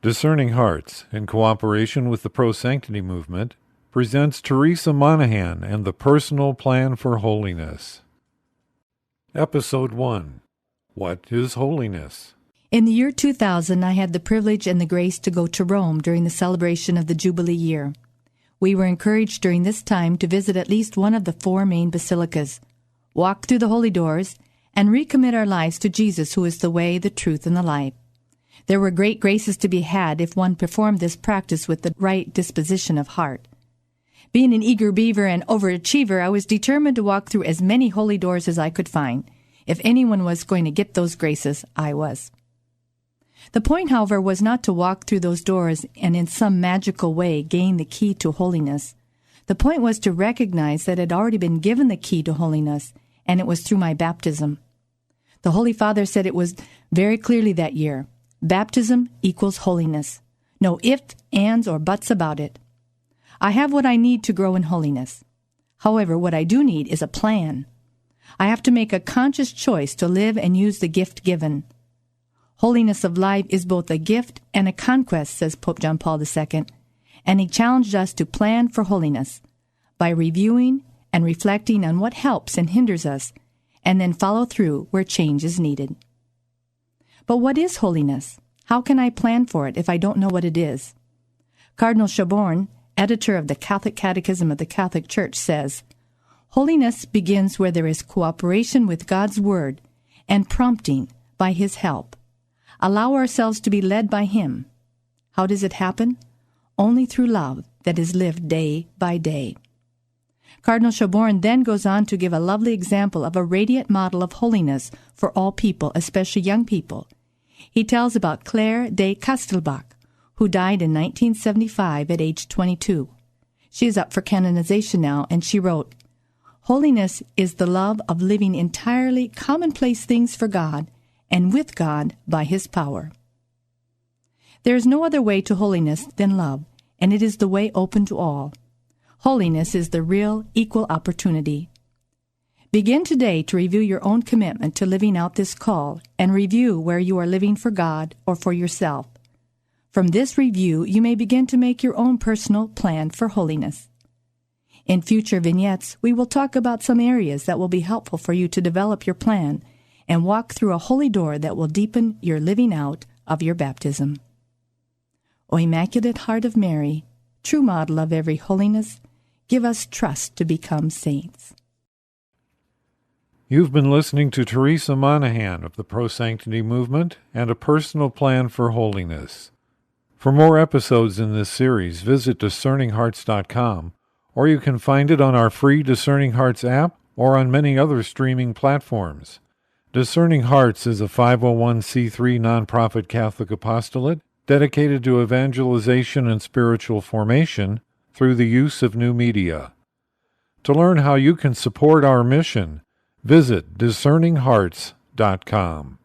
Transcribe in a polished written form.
Discerning Hearts, in cooperation with the Pro Sanctity Movement, presents Teresa Monaghen and the Personal Plan for Holiness. Episode 1. What is Holiness? In the year 2000, I had the privilege and the grace to go to Rome during the celebration of the Jubilee year. We were encouraged during this time to visit at least one of the 4 main basilicas, walk through the holy doors, and recommit our lives to Jesus, who is the way, the truth, and the life. There were great graces to be had if one performed this practice with the right disposition of heart. Being an eager beaver and overachiever, I was determined to walk through as many holy doors as I could find. If anyone was going to get those graces, I was. The point, however, was not to walk through those doors and in some magical way gain the key to holiness. The point was to recognize that I had already been given the key to holiness, and it was through my baptism. The Holy Father said it was very clearly that year. Baptism equals holiness. No ifs, ands, or buts about it. I have what I need to grow in holiness. However, what I do need is a plan. I have to make a conscious choice to live and use the gift given. Holiness of life is both a gift and a conquest, says Pope John Paul II, and he challenged us to plan for holiness by reviewing and reflecting on what helps and hinders us, and then follow through where change is needed. But what is holiness? How can I plan for it if I don't know what it is? Cardinal Schaborn, editor of the Catholic Catechism of the Catholic Church, says, "Holiness begins where there is cooperation with God's Word and prompting by His help. Allow ourselves to be led by Him. How does it happen? Only through love that is lived day by day." Cardinal Schaborn then goes on to give a lovely example of a radiant model of holiness for all people, especially young people. He tells about Claire de Castelbach, who died in 1975 at age 22. She is up for canonization now, and she wrote, "Holiness is the love of living entirely commonplace things for God and with God by His power." There is no other way to holiness than love, and it is the way open to all. Holiness is the real, equal opportunity. Begin today to review your own commitment to living out this call and review where you are living for God or for yourself. From this review, you may begin to make your own personal plan for holiness. In future vignettes, we will talk about some areas that will be helpful for you to develop your plan and walk through a holy door that will deepen your living out of your baptism. O Immaculate Heart of Mary, true model of every holiness, give us trust to become saints. You've been listening to Teresa Monaghen of the Pro Sanctity Movement and a Personal Plan for Holiness. For more episodes in this series, visit discerninghearts.com, or you can find it on our free Discerning Hearts app or on many other streaming platforms. Discerning Hearts is a 501c3 nonprofit Catholic apostolate dedicated to evangelization and spiritual formation through the use of new media. To learn how you can support our mission, visit discerninghearts.com.